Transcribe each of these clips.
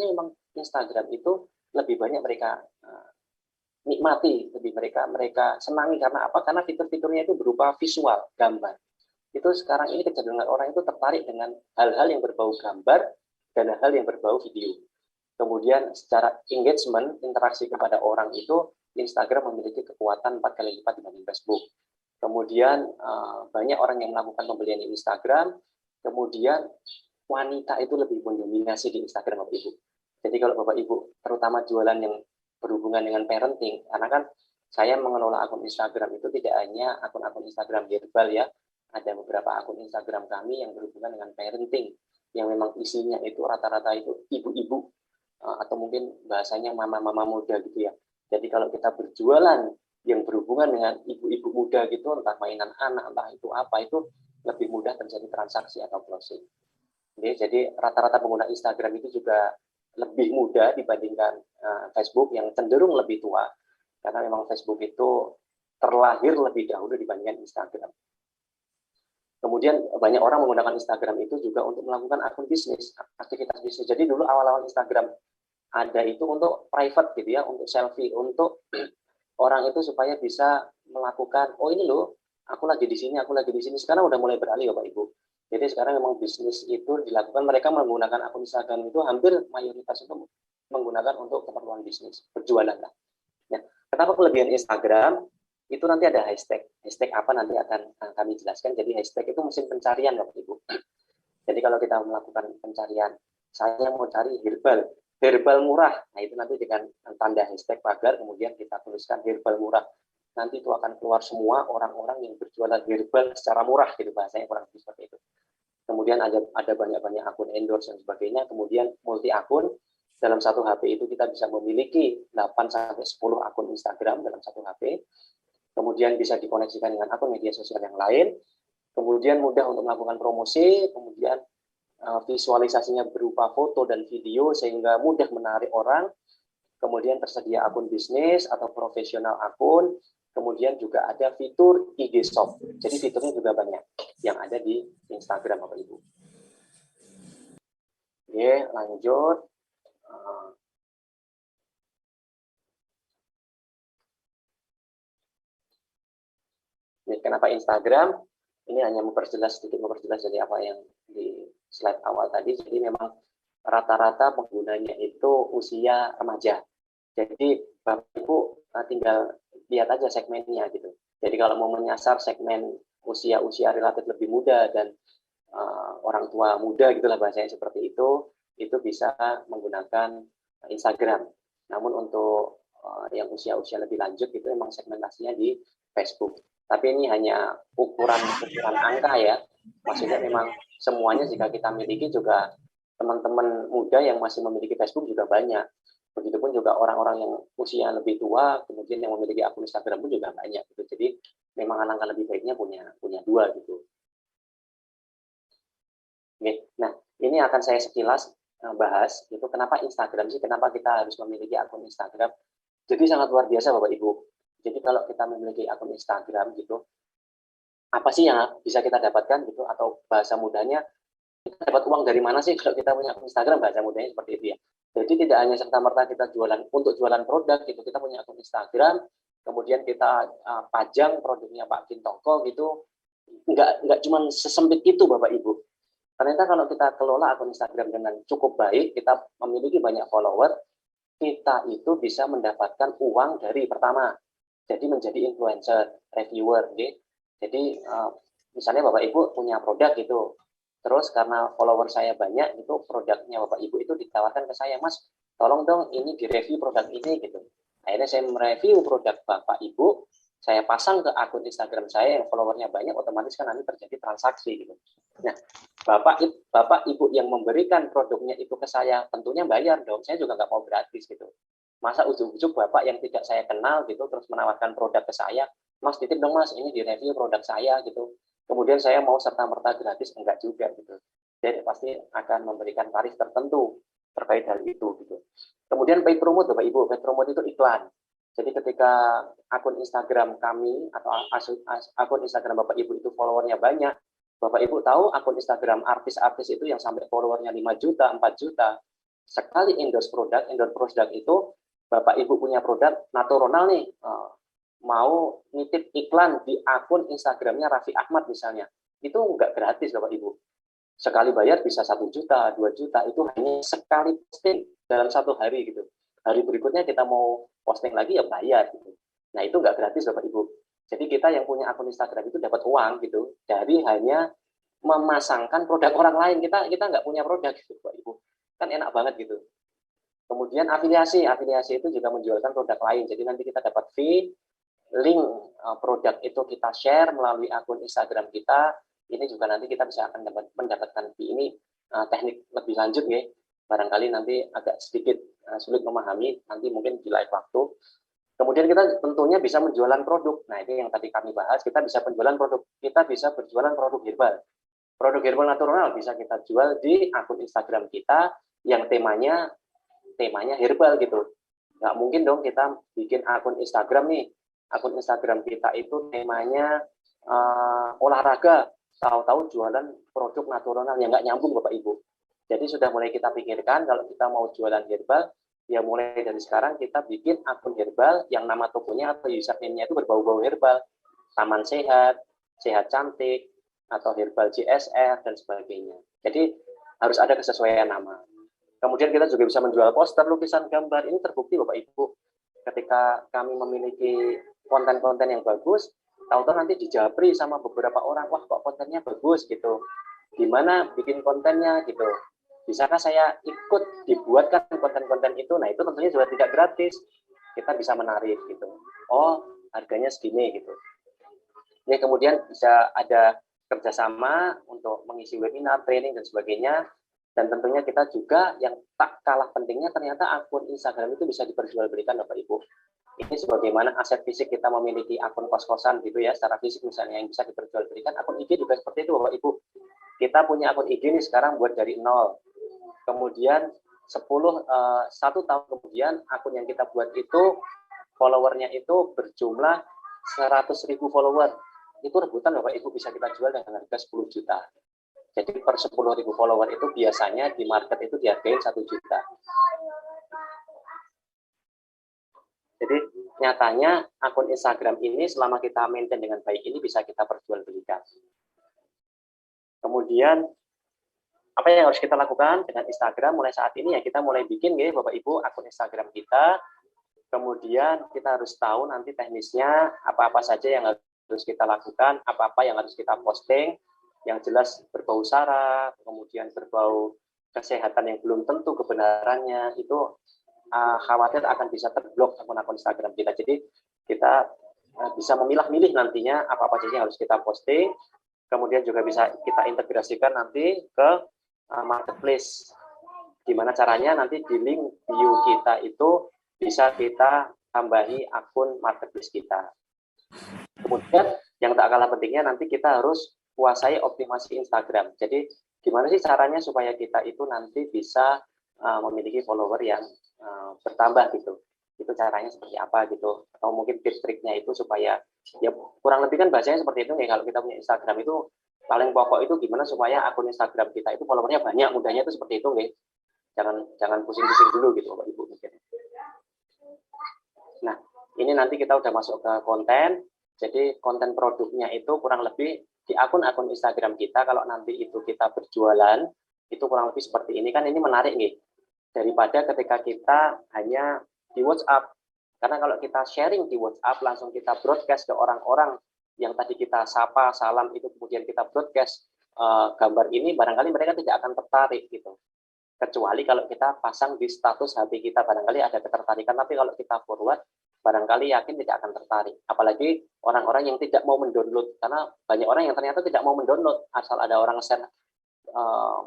Nyatanya memang Instagram itu lebih banyak mereka nikmati, lebih mereka senangi karena apa? Karena fitur-fiturnya itu berupa visual, gambar. Itu sekarang ini kecenderungan orang itu tertarik dengan hal-hal yang berbau gambar dan hal yang berbau video. Kemudian secara engagement, interaksi kepada orang itu, Instagram memiliki kekuatan 4 kali lipat dibanding Facebook. Kemudian banyak orang yang melakukan pembelian di Instagram, kemudian wanita itu lebih mendominasi di Instagram Bapak Ibu. Jadi kalau Bapak Ibu terutama jualan yang berhubungan dengan parenting, karena kan saya mengelola akun Instagram itu tidak hanya akun-akun Instagram herbal ya, ada beberapa akun Instagram kami yang berhubungan dengan parenting, yang memang isinya itu rata-rata itu ibu-ibu, atau mungkin bahasanya mama-mama muda gitu ya. Jadi kalau kita berjualan yang berhubungan dengan ibu-ibu muda gitu, entah mainan anak, entah itu apa, itu lebih mudah terjadi transaksi atau closing. Jadi rata-rata pengguna Instagram itu juga lebih muda dibandingkan Facebook yang cenderung lebih tua, karena memang Facebook itu terlahir lebih dahulu dibandingkan Instagram. Kemudian banyak orang menggunakan Instagram itu juga untuk melakukan akun bisnis, aktivitas bisnis. Jadi dulu awal-awal Instagram ada itu untuk private gitu ya, untuk selfie, untuk orang itu supaya bisa melakukan, oh ini loh, aku lagi di sini, aku lagi di sini. Sekarang udah mulai beralih Bapak Ibu. Jadi sekarang memang bisnis itu dilakukan, mereka menggunakan akun Instagram itu hampir mayoritas itu menggunakan untuk keperluan bisnis, berjualan lah. Nah, kenapa kelebihan Instagram? Itu nanti ada hashtag. Hashtag apa nanti akan kami jelaskan. Jadi hashtag itu mesin pencarian Bapak Ibu. Jadi kalau kita melakukan pencarian, saya mau cari herbal murah. Nah itu nanti dengan tanda hashtag pagar, kemudian kita tuliskan herbal murah. Nanti itu akan keluar semua orang-orang yang berjualan herbal secara murah, gitu bahasanya kurang lebih seperti itu. Kemudian ada banyak-banyak akun endorse dan sebagainya. Kemudian multi akun. Dalam satu HP itu kita bisa memiliki 8-10 akun Instagram dalam satu HP. Kemudian bisa dikoneksikan dengan akun media sosial yang lain, kemudian mudah untuk melakukan promosi, kemudian visualisasinya berupa foto dan video sehingga mudah menarik orang, kemudian tersedia akun bisnis atau profesional akun, kemudian juga ada fitur IG Shop, jadi fiturnya juga banyak yang ada di Instagram Bapak Ibu. Oke, lanjut. Kenapa Instagram? Ini hanya sedikit memperjelas dari apa yang di slide awal tadi. Jadi memang rata-rata penggunanya itu usia remaja. Jadi Bapak Ibu tinggal lihat aja segmennya gitu. Jadi kalau mau menyasar segmen usia-usia relatif lebih muda dan orang tua muda gitulah bahasanya seperti itu bisa menggunakan Instagram. Namun untuk yang usia-usia lebih lanjut itu memang segmentasinya di Facebook. Tapi ini hanya ukuran angka ya. Maksudnya memang semuanya jika kita miliki juga teman-teman muda yang masih memiliki Facebook juga banyak. Begitupun juga orang-orang yang usia lebih tua kemudian yang memiliki akun Instagram pun juga banyak gitu. Jadi memang alangkah lebih baiknya punya dua gitu. Oke. Nah, ini akan saya sekilas bahas itu kenapa Instagram sih, kenapa kita harus memiliki akun Instagram. Jadi sangat luar biasa Bapak Ibu. Jadi kalau kita memiliki akun Instagram gitu, apa sih yang bisa kita dapatkan gitu, atau bahasa mudanya, kita dapat uang dari mana sih kalau kita punya akun Instagram, bahasa mudanya seperti itu ya. Jadi tidak hanya serta-merta kita jualan untuk jualan produk gitu, kita punya akun Instagram, kemudian kita pajang produknya Pak Kin Toko gitu, nggak cuma sesempit itu Bapak Ibu. Ternyata kalau kita kelola akun Instagram dengan cukup baik, kita memiliki banyak follower, kita itu bisa mendapatkan uang dari pertama, jadi menjadi influencer, reviewer, gitu. Jadi misalnya Bapak Ibu punya produk gitu, terus karena follower saya banyak, itu produknya Bapak Ibu itu ditawarkan ke saya, Mas, tolong dong ini direview produk ini gitu. Akhirnya saya mereview produk Bapak Ibu, saya pasang ke akun Instagram saya yang followernya banyak, otomatis kan nanti terjadi transaksi gitu. Nah, Bapak Ibu yang memberikan produknya itu ke saya, tentunya bayar dong. Saya juga nggak mau gratis gitu. Masa ujuk-ujuk Bapak yang tidak saya kenal gitu terus menawarkan produk ke saya, Mas titip dong Mas, ini direview produk saya gitu. Kemudian saya mau serta-merta gratis, enggak juga gitu. Jadi pasti akan memberikan tarif tertentu terkait hal itu gitu. Kemudian paid promote Bapak Ibu, paid promote itu iklan. Jadi ketika akun Instagram kami atau akun Instagram Bapak Ibu itu followernya banyak, Bapak Ibu tahu akun Instagram artis-artis itu yang sampai followernya 5 juta, 4 juta, sekali endorse produk itu Bapak Ibu punya produk natural nih, mau nitip iklan di akun Instagramnya Raffi Ahmad misalnya, itu nggak gratis Bapak Ibu. Sekali bayar bisa 1 juta, 2 juta, itu hanya sekali posting dalam 1 hari gitu. Hari berikutnya kita mau posting lagi ya bayar gitu. Nah itu nggak gratis Bapak Ibu. Jadi kita yang punya akun Instagram itu dapat uang gitu dari hanya memasangkan produk orang lain. Kita nggak punya produk gitu Bapak Ibu. Kan enak banget gitu. Kemudian afiliasi itu juga menjualkan produk lain. Jadi nanti kita dapat fee, link produk itu kita share melalui akun Instagram kita. Ini juga nanti kita bisa akan mendapatkan fee. Ini teknik lebih lanjut ya. Barangkali nanti agak sedikit sulit memahami, nanti mungkin di live waktu. Kemudian kita tentunya bisa menjualan produk. Nah, ini yang tadi kami bahas, kita bisa penjualan produk. Kita bisa berjualan produk herbal. Produk herbal natural bisa kita jual di akun Instagram kita yang temanya herbal gitu. Nggak mungkin dong kita bikin akun Instagram nih. Akun Instagram kita itu temanya olahraga. Tahu-tahu jualan produk natural yang nggak nyambung Bapak Ibu. Jadi sudah mulai kita pikirkan kalau kita mau jualan herbal, ya mulai dari sekarang kita bikin akun herbal yang nama tokonya atau username-nya itu berbau-bau herbal. Taman Sehat, Sehat Cantik, atau Herbal JSR, dan sebagainya. Jadi harus ada kesesuaian nama. Kemudian kita juga bisa menjual poster, lukisan, gambar. Ini terbukti Bapak Ibu. Ketika kami memiliki konten-konten yang bagus, tahu-tahu nanti dijabri sama beberapa orang, wah kok kontennya bagus gitu. Gimana bikin kontennya gitu. Bisakah saya ikut dibuatkan konten-konten itu? Nah itu tentunya juga tidak gratis. Kita bisa menarik gitu. Oh harganya segini gitu. Ya kemudian bisa ada kerjasama untuk mengisi webinar, training dan sebagainya. Dan tentunya kita juga yang tak kalah pentingnya ternyata akun Instagram itu bisa diperjualbelikan Bapak Ibu. Ini sebagaimana aset fisik kita memiliki akun kos-kosan gitu ya, secara fisik misalnya yang bisa diperjualbelikan, akun IG juga seperti itu Bapak Ibu. Kita punya akun IG nih sekarang buat dari nol. Kemudian 1 tahun kemudian akun yang kita buat itu followernya itu berjumlah 100.000 follower. Itu rebutan Bapak Ibu bisa kita jual dengan harga 10 juta. Jadi per 10.000 follower itu biasanya di market itu dihargain 1 juta. Jadi nyatanya akun Instagram ini selama kita maintain dengan baik ini bisa kita perjualbelikan. Kemudian apa yang harus kita lakukan dengan Instagram mulai saat ini ya kita mulai bikin ya Bapak Ibu akun Instagram kita. Kemudian kita harus tahu nanti teknisnya apa-apa saja yang harus kita lakukan, apa-apa yang harus kita posting, yang jelas berbau sara, kemudian berbau kesehatan yang belum tentu kebenarannya, itu khawatir akan bisa terblok akun-akun Instagram kita. Jadi kita bisa memilah-milih nantinya apa-apa saja yang harus kita posting, kemudian juga bisa kita integrasikan nanti ke marketplace. Gimana caranya nanti di link bio kita itu bisa kita tambahi akun marketplace kita. Kemudian yang tak kalah pentingnya nanti kita harus kuasai optimasi Instagram. Jadi gimana sih caranya supaya kita itu nanti bisa memiliki follower yang bertambah gitu. Itu caranya seperti apa gitu. Atau mungkin tips-triknya itu supaya ya kurang lebih kan bahasanya seperti itu ya kalau kita punya Instagram itu paling pokok itu gimana supaya akun Instagram kita itu followernya banyak, mudahnya itu seperti itu nih. Jangan pusing-pusing dulu gitu Bapak Ibu mungkin. Nah, ini nanti kita udah masuk ke konten. Jadi konten produknya itu kurang lebih di akun-akun Instagram kita kalau nanti itu kita berjualan itu kurang lebih seperti ini kan ini menarik nih. Daripada ketika kita hanya di WhatsApp. Karena kalau kita sharing di WhatsApp langsung kita broadcast ke orang-orang yang tadi kita sapa, salam itu kemudian kita broadcast gambar ini barangkali mereka tidak akan tertarik gitu. Kecuali kalau kita pasang di status HP kita barangkali ada ketertarikan, tapi kalau kita forward barangkali yakin tidak akan tertarik. Apalagi orang-orang yang tidak mau mendownload, karena banyak orang yang ternyata tidak mau mendownload asal ada orang share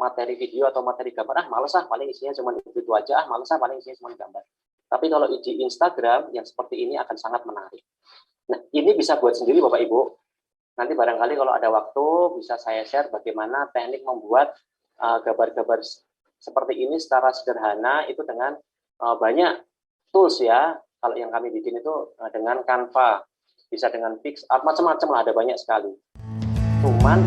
materi video atau materi gambar, males paling isinya cuma itu aja, males paling isinya cuma gambar. Tapi kalau di Instagram yang seperti ini akan sangat menarik. Nah, ini bisa buat sendiri Bapak Ibu. Nanti barangkali kalau ada waktu bisa saya share bagaimana teknik membuat gambar-gambar seperti ini secara sederhana itu dengan banyak tools ya. Kalau yang kami bikin itu dengan Canva, bisa dengan PixArt, macam-macam lah, ada banyak sekali. Cuman